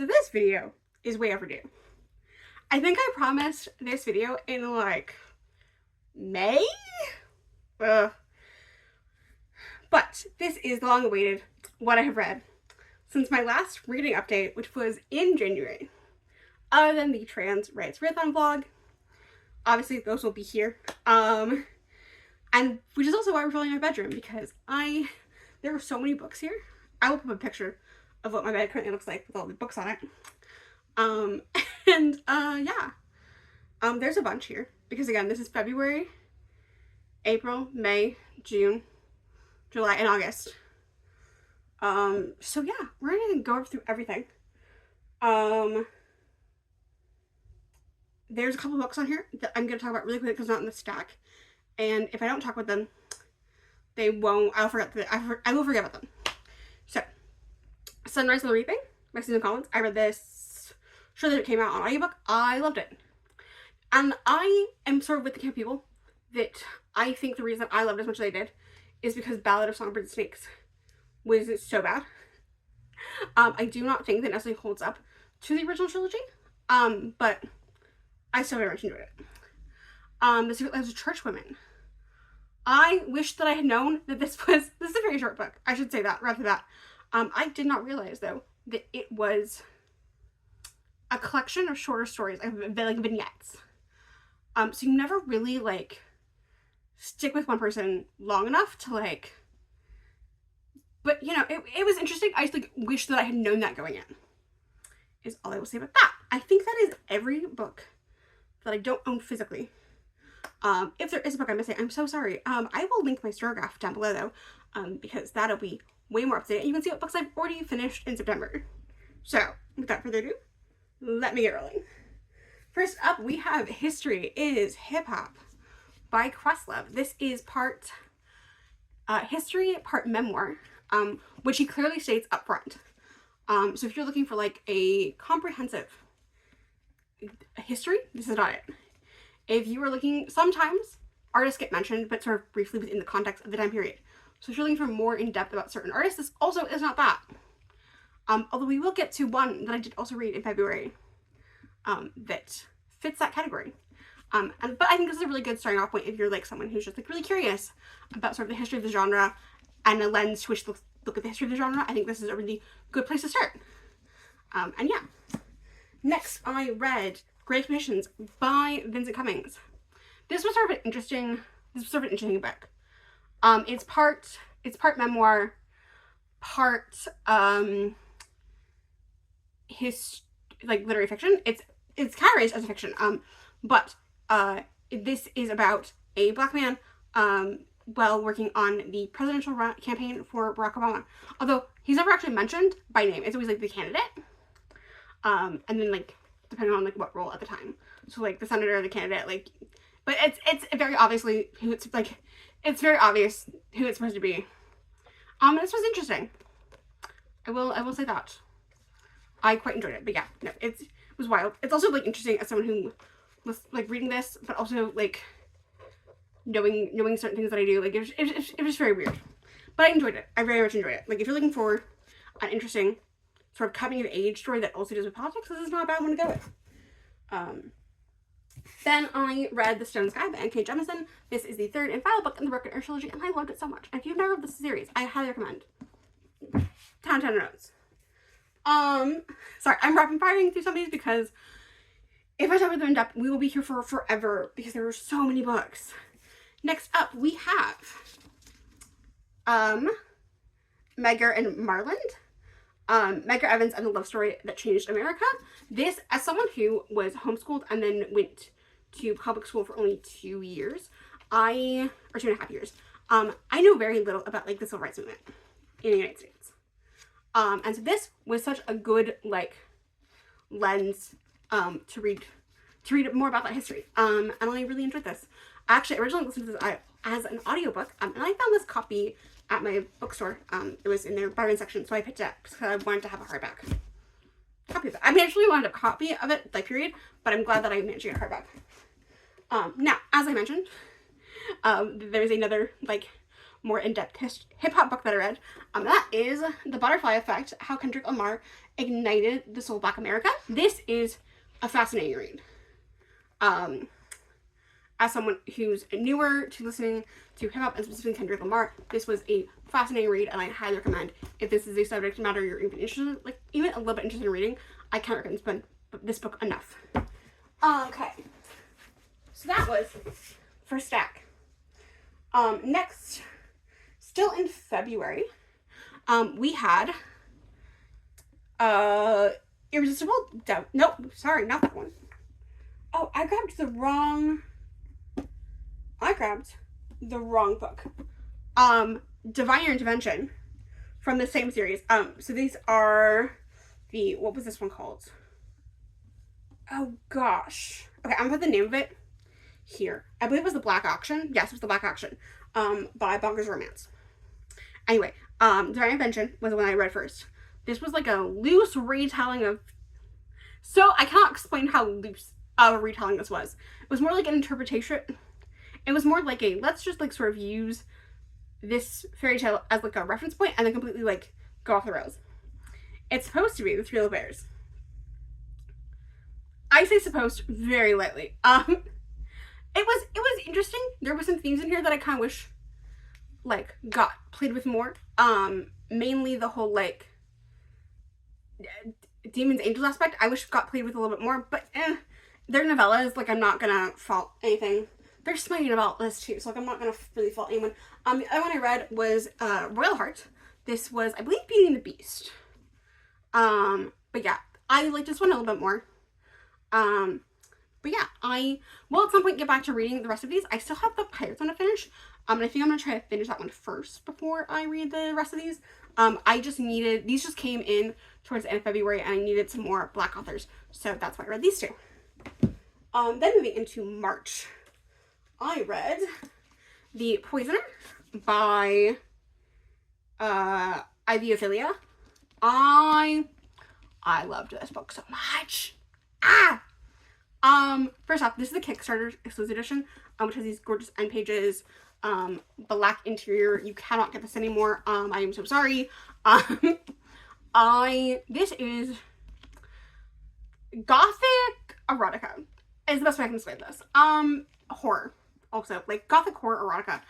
So this video is way overdue. I think I promised this video in like May? But this is the long awaited what I have read since my last reading update, which was in January. Other than the Trans Rights Readathon vlog, obviously those will be here. And which is also why we're filling my bedroom, because there are so many books here. I will put a picture of what my bed currently looks like with all the books on it. There's a bunch here because again, this is February, April, May, June, July, and August. So yeah, we're gonna go through everything. There's a couple books on here that I'm gonna talk about really quick because it's not in the stack, and if I don't talk about them, I will forget about them. So, Sunrise on the Reaping by Susan Collins. I read this shortly that it came out on audiobook. I loved it. And I am sort of with the camp people that I think the reason I loved it as much as I did is because Ballad of Songbirds and Snakes was so bad. I do not think that necessarily holds up to the original trilogy, but I still very much enjoyed it. The Secret Lives of Churchwomen. I wish that I had known that this is a very short book. I should say that right off the bat. I did not realize though that it was a collection of shorter stories, like vignettes. So you never really like stick with one person long enough to but you know, it was interesting. I just wish that I had known that going in, is all I will say about that. I think that is every book that I don't own physically. If there is a book I'm missing, I'm so sorry. I will link my Storograph down below though, because that'll be way more up to date. You can see what books I've already finished in September. So without further ado, let me get rolling. First up, we have History is Hip Hop by Questlove. This is part history, part memoir, which he clearly states up front. So if you're looking for like a comprehensive history, this is not it. If you are looking, sometimes artists get mentioned, but sort of briefly within the context of the time period. So if you're looking for more in depth about certain artists, this also is not that. Although we will get to one that I did also read in February that fits that category. But I think this is a really good starting off point if you're like someone who's just like really curious about sort of the history of the genre and a lens to which to look at the history of the genre. I think this is a really good place to start. And yeah. Next, I read Great Expeditions by Vincent Cummings. This was sort of an interesting book. It's part memoir, part literary fiction. It's categorized as a fiction. But this is about a black man while working on the presidential campaign for Barack Obama. Although he's never actually mentioned by name. It's always like the candidate. And then like depending on like what role at the time. So like the senator or the candidate, but it's very obviously who it's very obvious who it's supposed to be. This was interesting. I will say that. I quite enjoyed it, but yeah, no, it was wild. It's also like interesting as someone who was like reading this, but also like knowing certain things that I do. Like it was very weird, but I enjoyed it. I very much enjoyed it. Like if you're looking for an interesting sort of coming of age story that also deals with politics, this is not a bad one to go with. Then I read The Stone Sky by N.K. Jemisin. This is the third and final book in the Broken Earth trilogy, and I loved it so much. And if you've never read this series, I highly recommend. 10 notes. Sorry, I'm rapid firing through some of these because if I talk about them in depth, we will be here for forever because there are so many books. Next up, we have Medgar and Marland. Medgar Evans and the Love Story That Changed America. This, as someone who was homeschooled and then went to public school for only 2 years, or 2.5 years, I know very little about like the civil rights movement in the United States. And so this was such a good lens to read more about that history. And I really enjoyed this. I actually originally listened to this as an audiobook, and I found this copy at my bookstore. It was in their bargain section, so I picked it up because I wanted to have a hardback copy of it. I actually wanted a copy of it, period, but I'm glad that I managed to get a hardback. Now, as I mentioned, there's another more in-depth hip-hop book that I read. That is The Butterfly Effect, How Kendrick Lamar ignited the soul of Black America. This is a fascinating read. As someone who's newer to listening to hip-hop and specifically Kendrick Lamar, this was a fascinating read, and I highly recommend, if this is a subject matter you're even interested, like even a little bit interested in reading, I can't recommend this book enough. Okay, so that was first stack. Next, still in February, we had Irresistible Doubt. Nope, sorry, not that one. Oh, I grabbed the wrong book. Divine Intervention from the same series. So these are what was this one called? Oh gosh. Okay, I'm gonna put the name of it here. I believe it was The Black Auction. Yes, it was The Black Auction. By Bonkers Romance. Anyway, Divine Intervention was the one I read first. This was like a loose retelling of, so I cannot explain how loose of a retelling this was. It was more like an interpretation. It was more like let's just like sort of use this fairy tale as like a reference point and then completely like go off the rails. It's supposed to be The Three Little Bears. I say supposed very lightly. It was interesting. There were some themes in here that I kind of wish like got played with more. Mainly the whole like demons angels aspect I wish got played with a little bit more, but they're novellas, like I'm not gonna fault anything. They're smutty novellas too, so like I'm not gonna really fault anyone. The other one I read was Royal Heart. This was, I believe, Beauty and the Beast. But yeah, I like this one a little bit more. But yeah, I will at some point get back to reading the rest of these. I still have the Pirates one to finish. And I think I'm gonna try to finish that one first before I read the rest of these. These just came in towards the end of February, and I needed some more Black authors, so that's why I read these two. Then moving into March, I read The Poisoner by Ivy Ophelia. I loved this book so much. First off, this is the Kickstarter exclusive edition, which has these gorgeous end pages, black interior. You cannot get this anymore. I am so sorry. This is gothic erotica is the best way I can describe this. Horror also, like gothic horror erotica.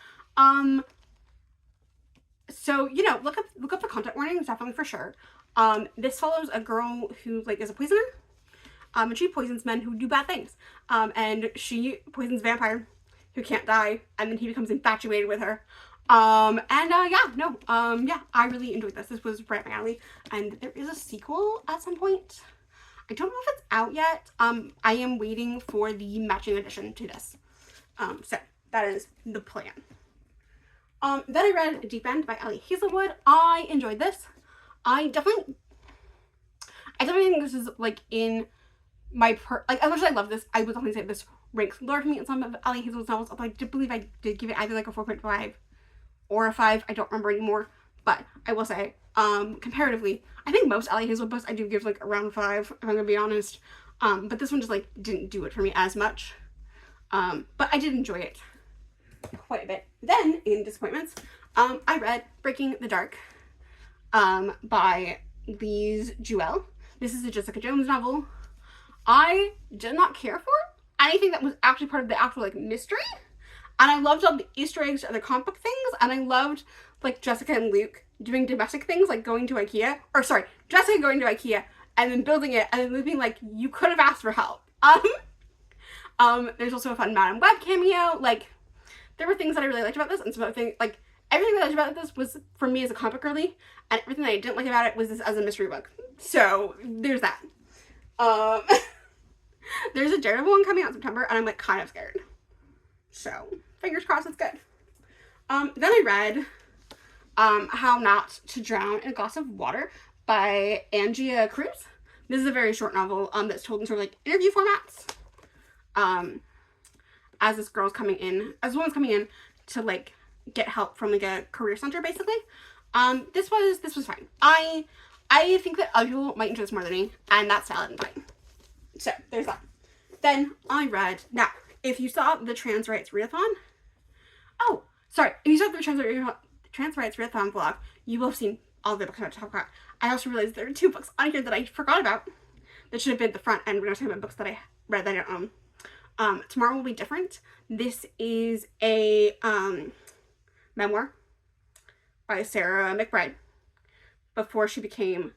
So, you know, look up the content warnings, definitely for sure. This follows a girl who like is a poisoner. And she poisons men who do bad things. And she poisons a vampire who can't die, and then he becomes infatuated with her. I really enjoyed this. This was right up my alley. And there is a sequel at some point. I don't know if it's out yet. I am waiting for the matching edition to this. So that is the plan. Then I read Deep End by Ali Hazelwood. I enjoyed this. I definitely think this is like in my as much as I love this, I would definitely say this ranks lower for me in some of Ali Hazelwood's novels. Although I do believe I did give it either like a 4.5 or a 5. I don't remember anymore. But I will say, comparatively, I think most Ali Hazelwood books I do give like around 5, if I'm gonna be honest. But this one just like didn't do it for me as much. But I did enjoy it quite a bit. Then in disappointments, I read Breaking the Dark by Lise Jewell. This is a Jessica Jones novel. I did not care for anything that was actually part of the actual like mystery, and I loved all the Easter eggs and the comic book things, and I loved like Jessica and Luke doing domestic things like going to IKEA, or sorry, Jessica going to IKEA and then building it, and then Luke being like, you could have asked for help. There's also a fun Madam Web cameo. Like, there were things that I really liked about this, and some other things, like everything that I liked about this was for me as a comic book girly, and everything that I didn't like about it was this as a mystery book. So there's that. There's a Daredevil one coming out in September, and I'm like kind of scared. So fingers crossed it's good. Then I read How Not to Drown in a Glass of Water by Angia Cruz. This is a very short novel that's told in sort of like interview formats. As this girl's coming in, as a woman's coming in to like get help from like a career center basically. This was fine. I think that other people might enjoy this more than me, and that's valid and fine. So there's that. Then I read, now if you saw the Trans Rights Readathon, if you saw the Trans Rights Readathon vlog, you will have seen all the books I'm about to talk about. I also realized there are 2 books on here that I forgot about that should have been at the front, and we're not talking about books that I read that I don't own. Tomorrow Will Be Different. This is a memoir by Sarah McBride before she became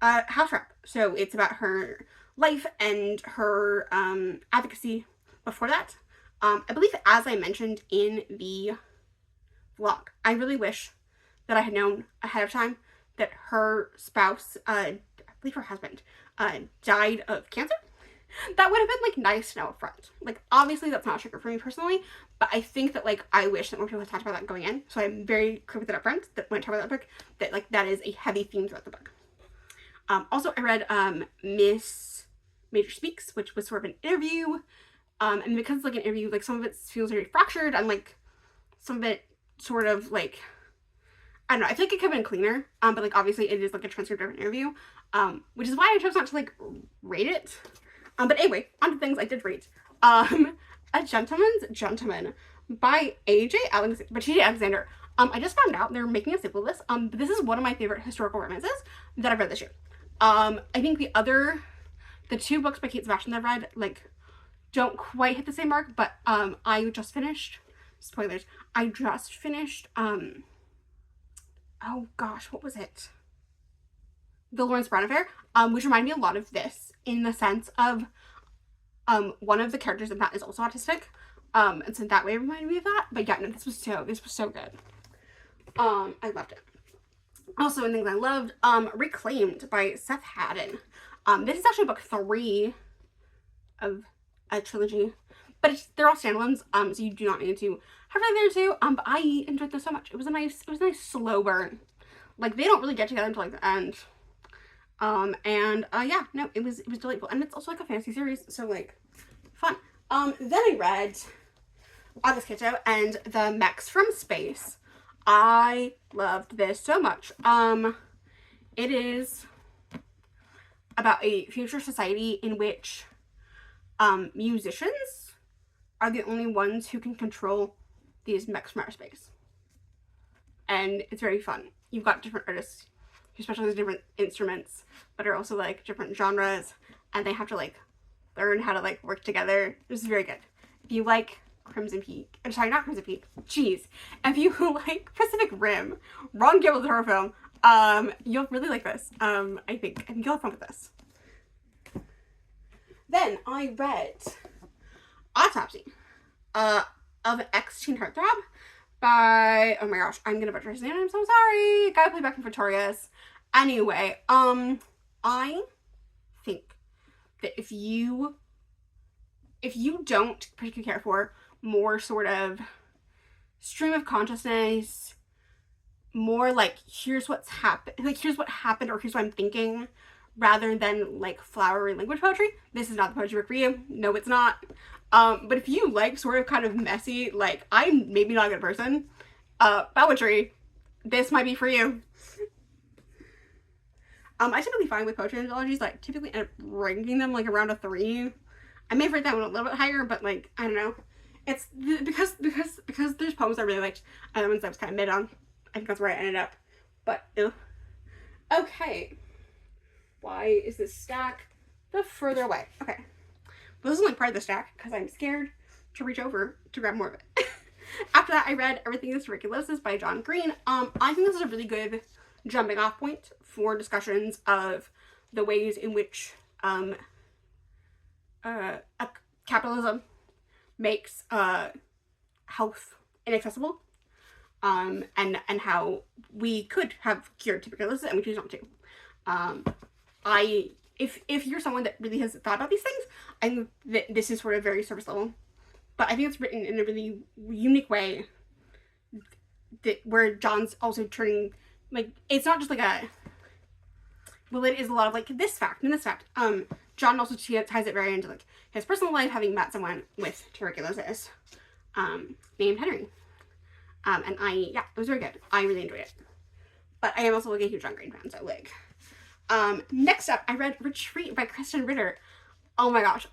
a house rep. So it's about her life and her advocacy before that. I believe, as I mentioned in the vlog, I really wish that I had known ahead of time that her spouse, I believe her husband, died of cancer. That would have been, like, nice to know up front. Like, obviously that's not a trigger for me personally, but I think that, like, I wish that more people had talked about that going in. So I'm very clear with it up front that when I talk about that book, that, like, that is a heavy theme throughout the book. Also, I read Miss Major Speaks, which was sort of an interview. And because it's like an interview, like, some of it feels very fractured, and, like, some of it sort of, like, I don't know, I feel like it could have been cleaner, but, like, obviously it is, like, a transcript of an interview, which is why I chose not to, like, rate it. But anyway, on to things I did rate. A Gentleman's Gentleman by T.J. Alexander. I just found out they're making a sequel to this. But this is one of my favorite historical romances that I've read this year. I think the 2 books by Kate Sebastian that I've read, like, don't quite hit the same mark, but, I just finished, spoilers, I just finished, oh gosh, what was it? The Lawrence Brown Affair, which reminded me a lot of this in the sense of, one of the characters in that is also autistic, and so that way it reminded me of that. But yeah, no, this was so good. I loved it. Also, in things I loved, Reclaimed by Seth Haddon. This is actually book 3 of a trilogy, but they're all standalones, so you do not need to have read there too. But I enjoyed this so much. It was a nice slow burn. Like, they don't really get together until, like, the end. Yeah, no, it was delightful, and it's also, like, a fantasy series, so, like, fun. Then I read August Kitto and the Mechs from Space. I loved this so much. It is about a future society in which musicians are the only ones who can control these mechs from outer space. And it's very fun. You've got different artists who specialize in different instruments, but are also, like, different genres, and they have to, like, learn how to, like, work together. This is very good. If you like Crimson Peak, I'm sorry, not Crimson Peak, jeez. If you like Pacific Rim, Ron Gilbert's horror film, you'll really like this. I think you'll have fun with this. Then I read Autopsy of an Ex-Teen Heartthrob by, oh my gosh, I'm gonna butcher his name, I'm so sorry. Guy played back in Pretorius. Anyway, I think that if you don't particularly care for more sort of stream of consciousness, more like here's what's happened, like here's what happened, or here's what I'm thinking, rather than like flowery language poetry, this is not the poetry book for you. No, it's not. But if you like sort of kind of messy, like I'm maybe not a good person, poetry, this might be for you. I typically find with poetry anthologies, like typically end up ranking them like around a 3. I may have rate that one a little bit higher, but like, I don't know. It's because there's poems I really liked and the ones I was kind of mid on. I think that's where I ended up. But, ew. Okay. Why is this stack the further away? Okay. Well, this is only part of the stack because I'm scared to reach over to grab more of it. After that, I read Everything is Tuberculosis by John Green. I think this is a really good jumping off point for discussions of the ways in which capitalism makes Health inaccessible, and how we could have cured tuberculosis and we choose not to. If you're someone that really has thought about these things, I think that this is sort of very surface level, but I think it's written in a really unique way where John's also turning, like, it's not just like a, well, it is a lot of like this fact and this fact. John also ties it very into like his personal life, having met someone with tuberculosis, named Henry. And yeah, it was very good. I really enjoyed it. But I am also like a huge John Green fan, so like. Next up, I read Retreat by Kristen Ritter. Oh my gosh.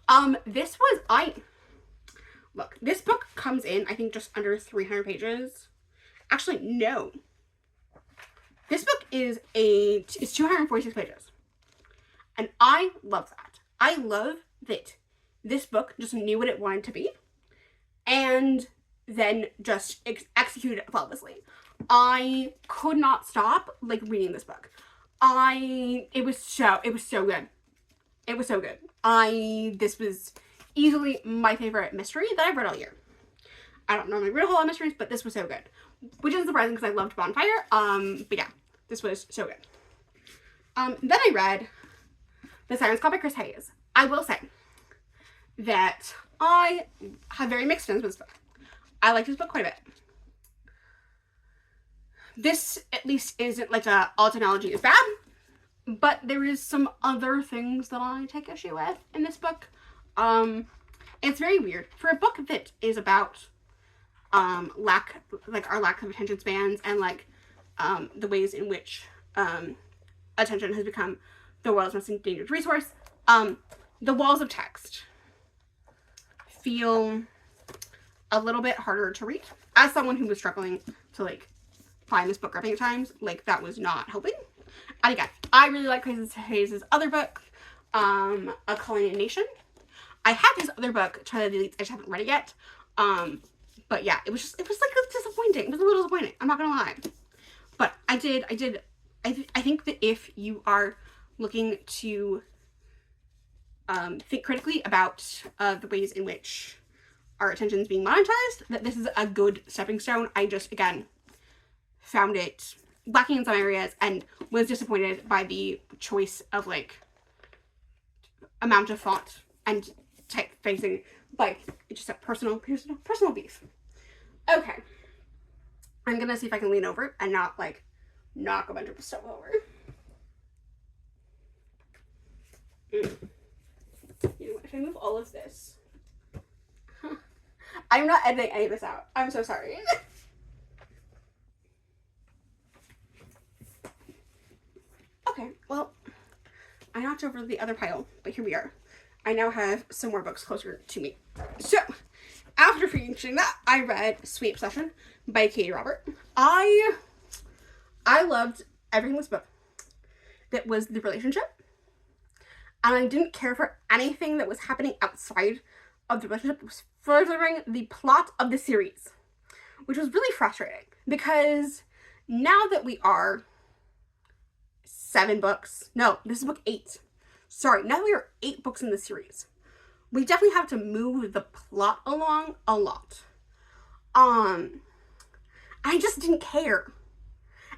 Look, this book comes in, I think, just under 300 pages. Actually, no. This book is it's 246 pages. And I love that. I love that this book just knew what it wanted to be and then just executed it flawlessly. I could not stop like reading this book. It was so good. It was so good. This was easily my favorite mystery that I've read all year. I don't normally read a whole lot of mysteries, but this was so good. Which isn't surprising because I loved Bonfire. But yeah, this was so good. Then I read The Silence Club by Chris Hayes. I will say that I have very mixed feelings with this book. I like this book quite a bit. This, at least, isn't like all technology is bad, but there is some other things that I take issue with in this book. It's very weird. For a book that is about our lack of attention spans and the ways in which attention has become the world's most endangered resource, the walls of text feel a little bit harder to read. As someone who was struggling to find this book gripping at times, that was not helping. And again, I really like Chris Hayes' other book, A Colony Nation. I have his other book, Twilight Elites. I just haven't read it yet. But yeah, it was disappointing. It was a little disappointing. I'm not gonna lie. But I think that if you are looking to think critically about the ways in which our attention is being monetized, that this is a good stepping stone. I just, again, found it lacking in some areas and was disappointed by the choice of amount of font and typeface. It's just a personal beef. Okay. I'm gonna see if I can lean over it and not knock a bunch of stuff over. You know what, if I move all of this, I'm not editing any of this out. I'm so sorry. Okay, well, I knocked over the other pile, but here we are. I now have some more books closer to me. So, after finishing that, I read Sweet Obsession by Katee Robert. I loved everything in this book that was the relationship. And I didn't care for anything that was happening outside of the relationship that was furthering the plot of the series. Which was really frustrating. Because now that we are 7 books. No, this is book 8. Sorry, now we are 8 books in the series. We definitely have to move the plot along a lot. I just didn't care.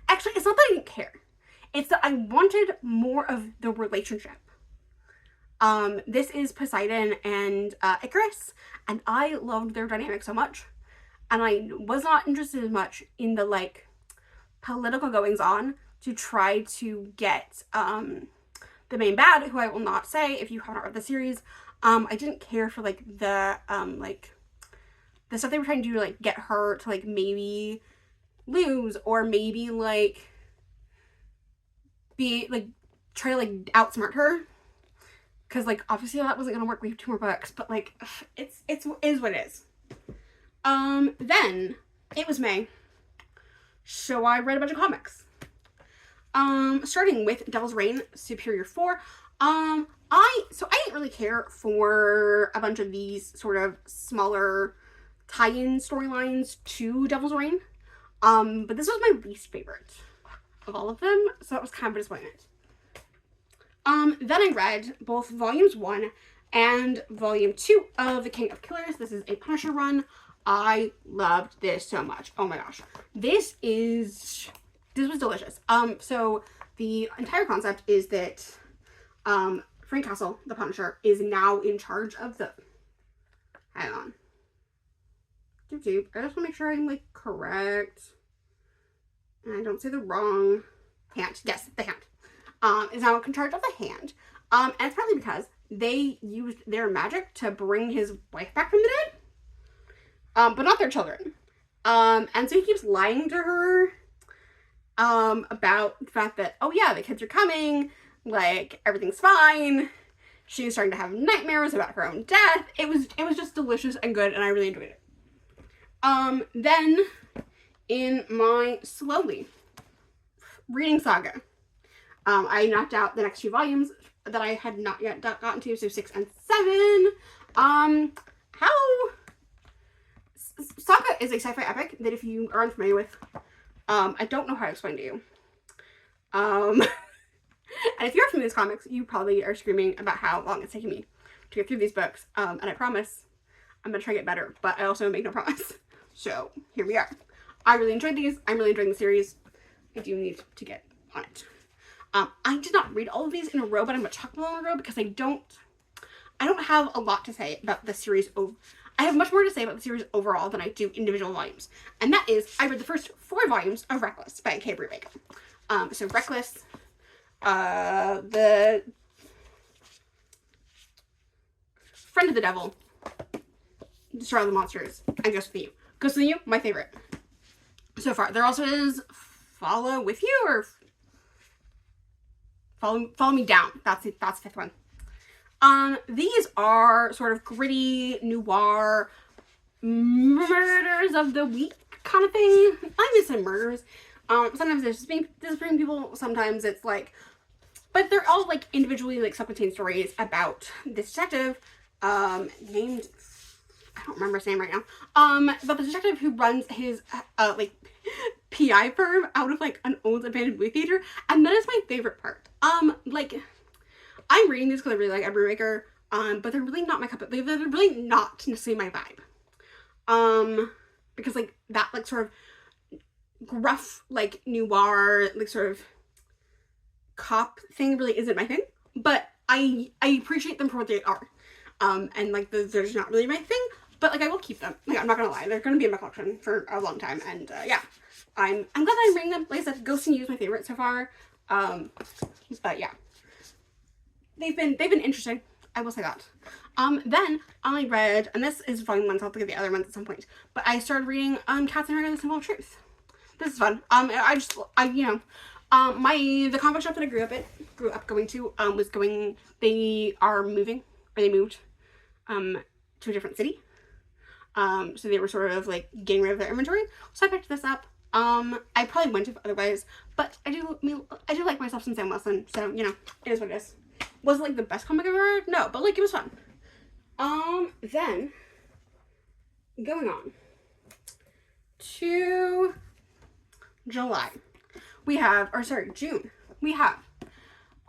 Actually, it's not that I didn't care. It's that I wanted more of the relationship. This is Poseidon and Icarus, and I loved their dynamic so much. And I was not interested as much in the political goings on to try to get the main bad, who I will not say if you haven't read the series. I didn't care for the stuff they were trying to do to get her to maybe lose, or maybe be try to outsmart her, because obviously that wasn't gonna work. We have 2 more books, but it is what it is. Then it was May, so I read a bunch of comics. Starting with Devil's Reign Superior 4. I didn't really care for a bunch of these sort of smaller tie-in storylines to Devil's Reign. But this was my least favorite of all of them, so that was kind of a disappointment. Then I read both volumes 1 and volume 2 of The King of Killers. This is a Punisher run. I loved this so much. Oh my gosh. This was delicious. So the entire concept is that Frank Castle, the Punisher, is now in charge of the... Hang on. I just want to make sure I'm correct. And I don't say the wrong hand. Yes, the hand. Is now in charge of the hand. And it's partly because they used their magic to bring his wife back from the dead. But not their children. And so he keeps lying to her about the fact that, oh yeah, the kids are coming, everything's fine. She's starting to have nightmares about her own death. It was just delicious and good, and I really enjoyed it. Then in my slowly reading Saga. I knocked out the next 2 volumes that I had not yet gotten to, so 6 and 7. Saga is a sci-fi epic that if you are unfamiliar with, I don't know how to explain to you. And if you're familiar with comics, you probably are screaming about how long it's taking me to get through these books. And I promise I'm gonna try to get better, but I also make no promise. So here we are. I really enjoyed these. I'm really enjoying the series. I do need to get on it. I did not read all of these in a row, but I'm gonna talk about them in a row because I don't have a lot to say about the series. I have much more to say about the series overall than I do individual volumes. And that is, I read the first 4 volumes of Reckless by Kay Brubaker. So Reckless, the Friend of the Devil, Destroy All the Monsters, and Ghost Within You. Ghost Within You, my favorite so far. There also is Follow With You, or Follow Me Down. That's it. That's the 5th one. These are sort of gritty, noir, murders of the week kind of thing. I miss some murders. Sometimes there's disappearing people, sometimes it's like, but they're all like individually like self-contained stories about this detective, named, I don't remember his name right now, but the detective who runs his, like, PI firm out of like an old abandoned movie theater, and that is my favorite part. Like, I'm reading these because I really like Ed Brubaker, but they're really not my cup of, they're really not necessarily my vibe. Because like that like sort of gruff like noir like sort of cop thing really isn't my thing, but I appreciate them for what they are. And like they're just not really my thing, but like I will keep them. Like, I'm not gonna lie, they're gonna be in my collection for a long time, and yeah, I'm glad that I'm reading them. Like I said, Ghost and You is my favorite so far. But yeah, they've been interesting, I will say that. Then I read, and this is volume 1, so I'll look at the other ones at some point, but I started reading Cats and Harry: The Symbol of Truth. This is fun. The comic shop that I grew up going to, they moved to a different city. So they were sort of like getting rid of their inventory. So I picked this up. I probably wouldn't have otherwise, but I do like myself some Sam Wilson, so you know, it is what it is. Was it like the best comic I've ever read? No, but like it was fun. Then going on to July, June, we have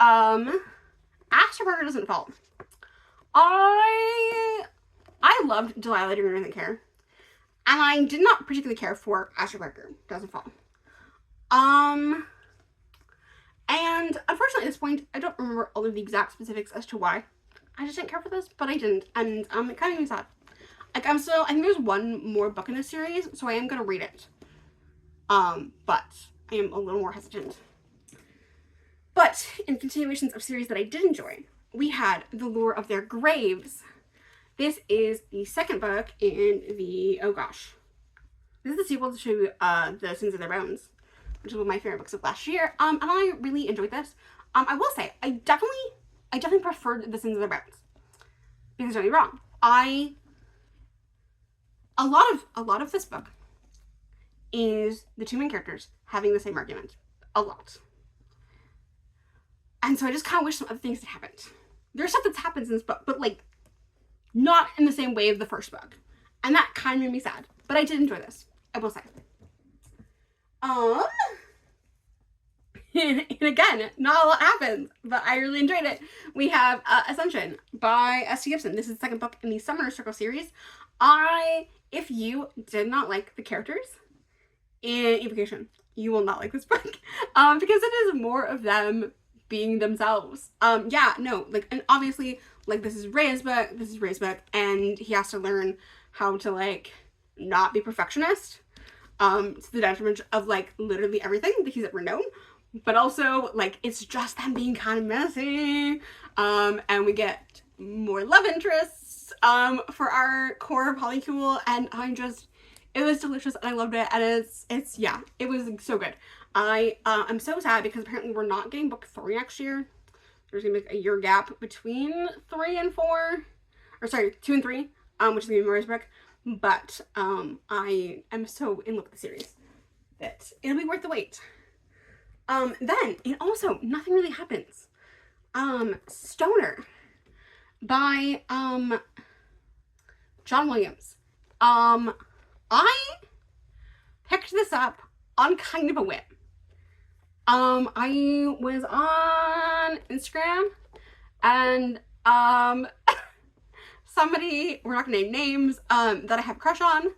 Astro Burger Doesn't Fall. I loved Delilah Didn't Really Care, and I did not particularly care for Astro Burger Doesn't Fall. And unfortunately at this point, I don't remember all of the exact specifics as to why. I just didn't care for this, but I didn't, and it kind of made me sad. Like, I think there's one more book in this series, so I am gonna read it. But I am a little more hesitant. But in continuations of series that I did enjoy, we had The Lure of Their Graves. This is the 2nd book in the, oh gosh. This is the sequel to The Sins of Their Bones, which was one of my favorite books of last year. And I really enjoyed this. I will say, I definitely preferred The Sins of Their Bones. Because don't get me wrong, a lot of this book is the 2 main characters having the same argument. A lot. And so I just kind of wish some other things had happened. There's stuff that's happened in this book, but like, not in the same way of the first book. And that kind of made me sad. But I did enjoy this, I will say. And again, not a lot happens, but I really enjoyed it. We have Ascension by S.T. Gibson. This is the 2nd book in the Summoner Circle series. If you did not like the characters in Evocation, you will not like this book. Because it is more of them being themselves. Yeah, no, like, and obviously, like, this is Ray's book, and he has to learn how to, like, not be perfectionist, to the detriment of, like, literally everything that he's ever known. But also, like, it's just them being kind of messy. And we get more love interests, for our core polycule, and it was delicious, and I loved it, and yeah, it was so good. I'm so sad because apparently we're not getting book 3 next year. There's gonna be a year gap between 3 and 4, or sorry, 2 and 3, which is gonna be Maria's book. But I am so in love with the series that it'll be worth the wait. Then, and also, Nothing Really Happens. Stoner by, John Williams. I picked this up on kind of a whim. I was on Instagram and, somebody, we're not gonna name names, that I have a crush on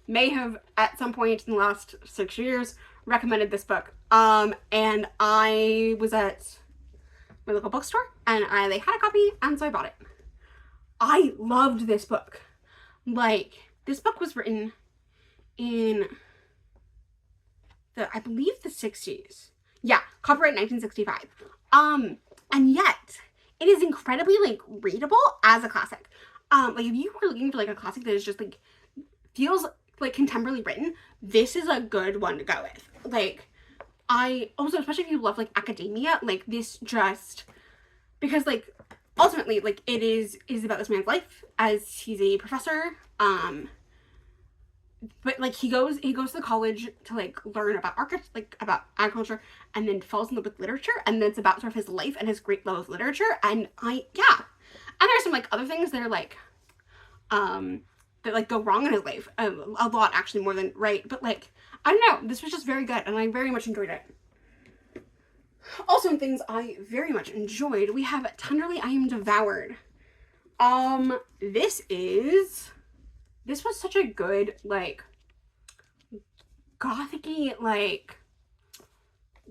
may have at some point in the last 6 years recommended this book. And I was at my local bookstore and they had a copy, and so I bought it. I loved this book. Like, this book was written in I believe the 60s. Yeah, copyright 1965. And yet it is incredibly like readable as a classic. Like if you were looking for like a classic that is just like feels like contemporarily written, this is a good one to go with. Like, I also, especially if you love like academia, like this just, because like ultimately like it is about this man's life as he's a professor, but like he goes to the college to like learn about about agriculture, and then falls in love with literature, and then it's about sort of his life and his great love of literature. And and there's some like other things that are like that like go wrong in his life, a lot actually, more than right, but like I don't know, this was just very good and I very much enjoyed it. Also, in things I very much enjoyed, we have Tenderly I Am Devoured. This was such a good, like, gothic-y, like,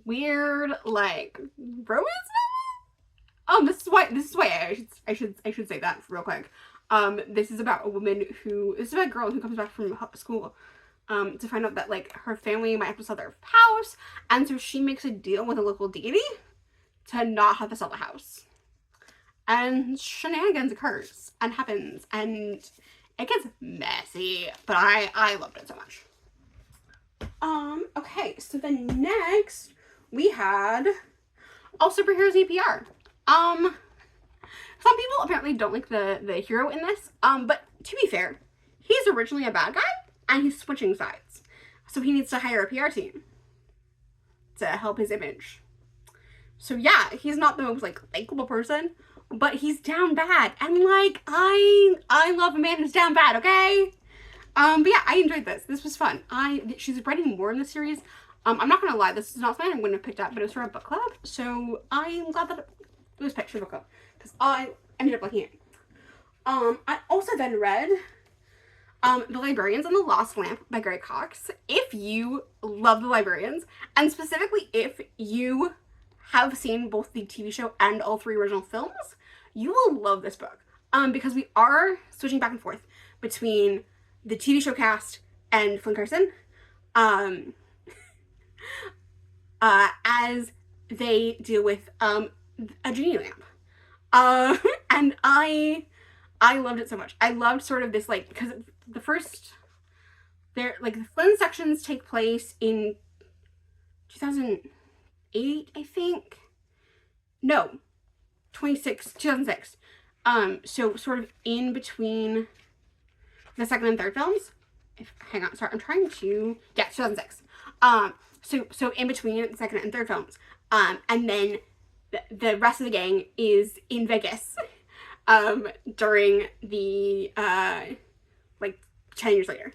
weird, like, romance novel? This is why I should say that real quick. This is about a girl who comes back from school, to find out that, like, her family might have to sell their house, and so she makes a deal with a local deity to not have to sell the house. And shenanigans occurs, and happens, and it gets messy, but I loved it so much. Okay, so then next we had All Superheroes APR. Some people apparently don't like the hero in this, but to be fair, he's originally a bad guy, and he's switching sides. So he needs to hire a PR team to help his image. So yeah, he's not the most, like, likable person, but he's down bad. And, like, I love a man who's down bad, okay? But yeah, I enjoyed this. This was fun. She's writing more in the series. I'm not gonna lie, this is not something I wouldn't have picked up, but it was for a book club, so I'm glad that it was picked for a book club, because I ended up liking it. I also then read The Librarians and the Lost Lamp by Grey Cox. If you love The Librarians, and specifically if you have seen both the TV show and all 3 original films, you will love this book. Because we are switching back and forth between the TV show cast and Flynn Carson, as they deal with a genie lamp. And I loved it so much. I loved sort of this, like, because the Flynn sections take place in 2008, I think. No, 2006. So sort of in between the second and third films. Hang on, sorry, I'm trying to, yeah, 2006. So in between the second and third films. And then the rest of the gang is in Vegas, during the, like 10 years later.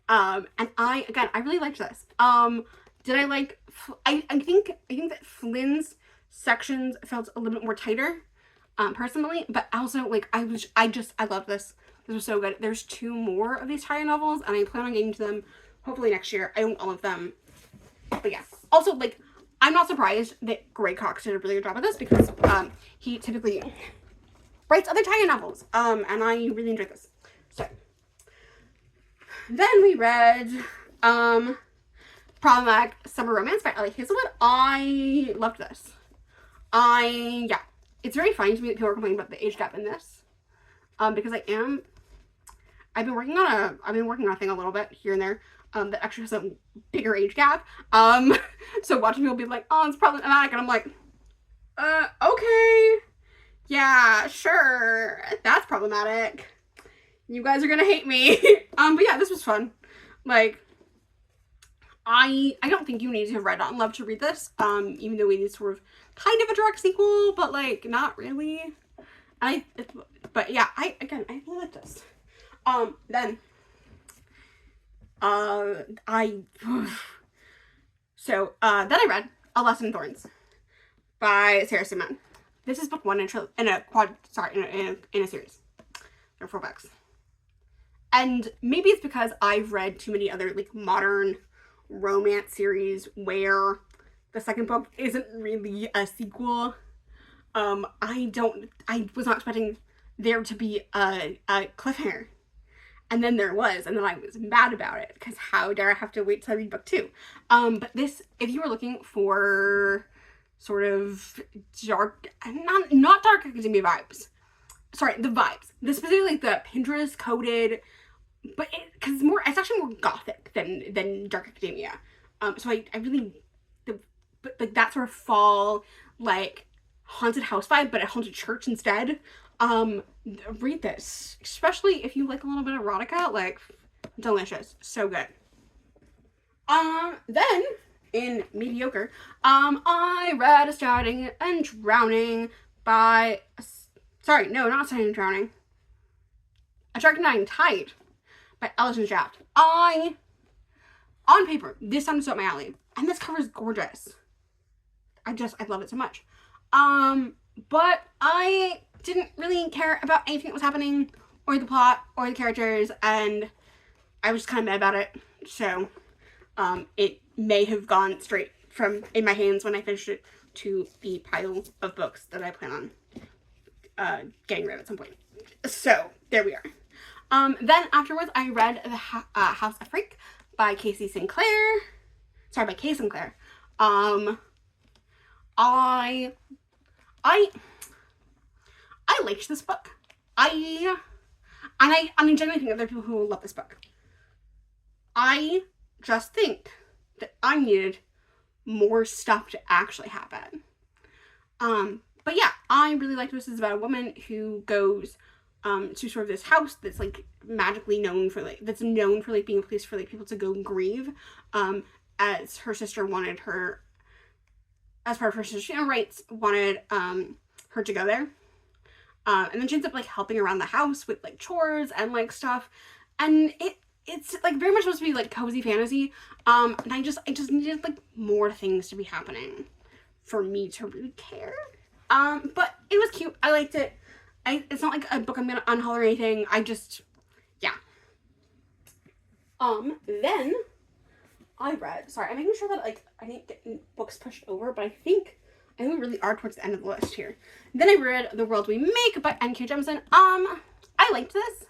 And I really liked this. Did I like, I think that Flynn's sections felt a little bit more tighter, personally, but also, like, I loved this. This was so good. There's 2 more of these tie-in novels, and I plan on getting to them hopefully next year. I own all of them. But yeah. Also, like, I'm not surprised that Grey Cox did a really good job of this, because he typically writes other tie-in novels. And I really enjoyed this. So then we read Problematic Summer Romance by Ellie Hazelwood. I loved this. Yeah. It's very funny to me that people are complaining about the age gap in this. Because I've been working on a thing a little bit here and there, that actually has a bigger age gap. So watching people be like, oh, it's problematic, and I'm like, okay, yeah, sure, that's problematic. You guys are gonna hate me. But yeah, this was fun. Like, I don't think you need to have read Not in Love to read this, even though it is sort of kind of a direct sequel, but like not really. But yeah, I really like this. Then I so then I read A Lesson in Thorns by Sarah Simon. This is book one in a series. There are 4 books. And maybe it's because I've read too many other like modern romance series where the second book isn't really a sequel. I was not expecting there to be a cliffhanger. And then there was, and then I was mad about it because how dare I have to wait till I read book 2. But this, if you were looking for sort of dark, not dark academia vibes. Sorry, the vibes. Specifically the Pinterest coded, but it's actually more gothic than dark academia. So I really, like that sort of fall, like haunted house vibe, but a haunted church instead. Read this, especially if you like a little bit of erotica, like delicious, so good. Then in mediocre, I read Starting and Drowning by, sorry, no, not Starting and Drowning, Attracted and Tied by Alison Shaft. On paper, this sounds up my alley, and this cover is gorgeous. I love it so much. But I didn't really care about anything that was happening, or the plot, or the characters, and I was kind of mad about it. So, it may have gone straight from in my hands when I finished it to the pile of books that I plan on getting rid of at some point. So, there we are. Then afterwards, I read The House of Freak by Casey Sinclair. Sorry, by Kay Sinclair. I liked this book. I genuinely think that there are people who will love this book. I just think that I needed more stuff to actually happen. But yeah, I really liked this. It's about a woman who goes to sort of this house that's like magically known for like being a place for like people to go grieve. As her sister wanted her, as part of her sister's rights, wanted her to go there. And then she ends up like helping around the house with like chores and like stuff. And it's like very much supposed to be like cozy fantasy. And I just needed like more things to be happening for me to really care. But it was cute. I liked it. It's not like a book I'm gonna unhaul or anything. Yeah. Then I read, sorry, I'm making sure that like I didn't get books pushed over, but I think we really are towards the end of the list here. Then I read The World We Make by N.K. Jemisin. I liked this.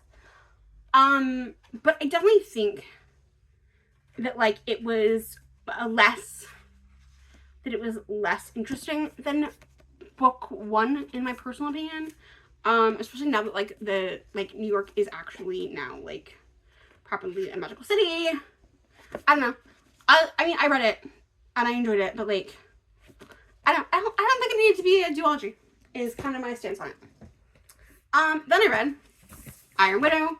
But I definitely think that like it was less interesting than book 1 in my personal opinion. Especially now that like New York is actually now like properly a magical city. I don't know. I mean I read it and I enjoyed it, but like I don't think it needed to be a duology, is kind of my stance on it. Then I read Iron Widow.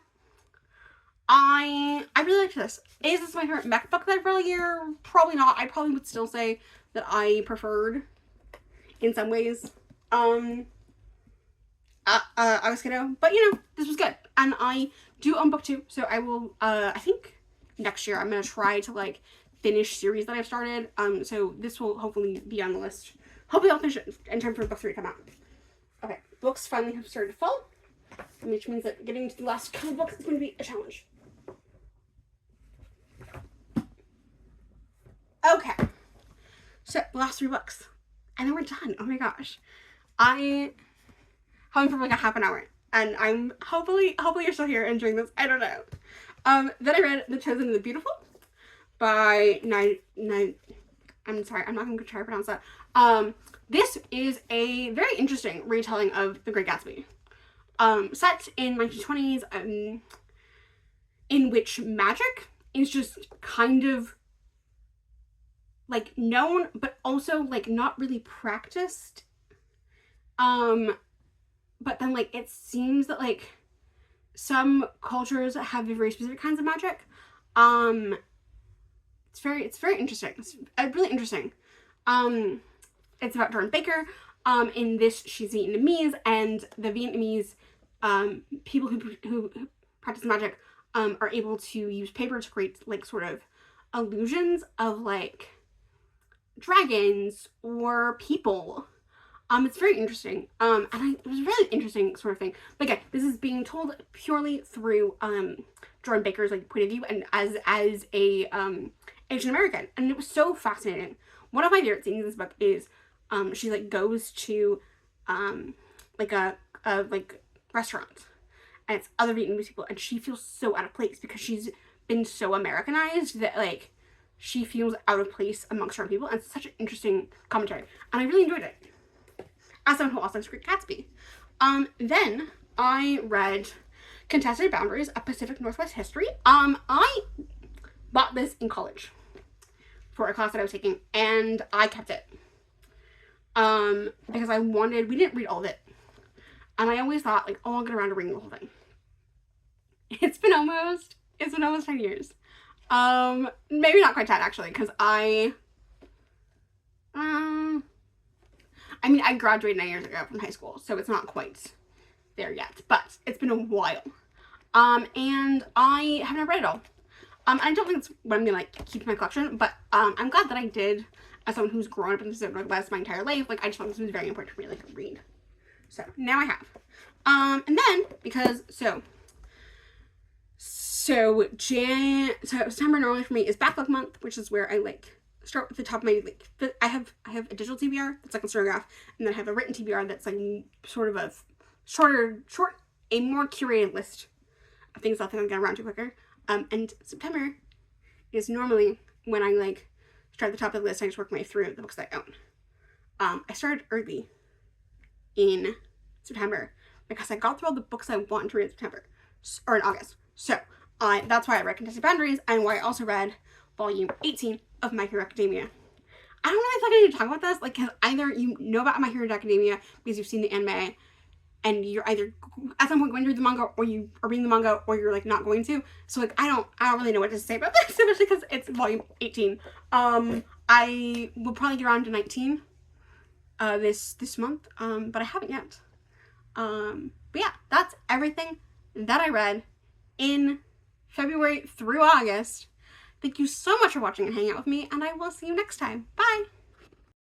I really liked this. Is this my favorite mech book that I've read all year? Probably not. I probably would still say that I preferred, in some ways, August Kiddo. But you know, this was good. And I do own book 2, so I will, I think next year I'm going to try to like finish series that I've started. So this will hopefully be on the list. Hopefully I'll finish it in time for book 3 to come out. Okay, books finally have started to fall, which means that getting to the last couple books is going to be a challenge. Okay, so the last 3 books, and then we're done. Oh my gosh, I hung for like a half an hour, and I'm hopefully you're still here enjoying this. I don't know. Then I read The Chosen and the Beautiful by I'm sorry, I'm not going to try to pronounce that. This is a very interesting retelling of The Great Gatsby. Set in 1920s, in which magic is just kind of like known, but also like not really practiced. But then like it seems that like some cultures have very specific kinds of magic. It's very interesting. It's really interesting. It's about Jordan Baker. In this, she's Vietnamese, and the Vietnamese people who practice magic are able to use paper to create like sort of illusions of like dragons or people. It's very interesting. And it was a really interesting sort of thing. But again, this is being told purely through Jordan Baker's like point of view and as a Asian American, and it was so fascinating. One of my favorite scenes in this book is she like goes to like a like restaurant, and it's other Vietnamese people, and she feels so out of place because she's been so Americanized that like she feels out of place amongst her people, and it's such an interesting commentary, and I really enjoyed it. As someone who also likes Great Gatsby. Then I read Contested Boundaries, A Pacific Northwest History. I bought this in college for a class that I was taking, and I kept it. Because we didn't read all of it. And I always thought, like, oh, I'll get around to reading the whole thing. It's been almost 10 years. Maybe not quite 10, actually, because I graduated 9 years ago from high school, so it's not quite there yet, but it's been a while. And I have never read it all. I don't think it's what I'm gonna, like, keep in my collection, but, I'm glad that I did, as someone who's grown up in the Pacific Northwest my entire life. Like, I just thought this was very important for me to, like, read. So, now I have. And then, because, so September normally for me is backlog month, which is where I, like, start with the top of my, like, I have a digital TBR that's like a Storygraph, and then I have a written TBR that's like sort of a a more curated list of things I'll think I'll get around to quicker. And September is normally when I like start at the top of the list and I just work my way through the books that I own. I started early in September because I got through all the books I wanted to read in September or in August. So that's why I read Contested Boundaries, and why I also read volume 18 of My Hero Academia. I don't really feel like I need to talk about this, like, because either you know about My Hero Academia because you've seen the anime, and you're either at some point going to read the manga, or you are reading the manga, or you're like not going to. So like I don't really know what to say about this, especially because it's volume 18. I will probably get around to 19 this month, but I haven't yet. But yeah, that's everything that I read in February through August. Thank you so much for watching and hanging out with me, and I will see you next time. Bye!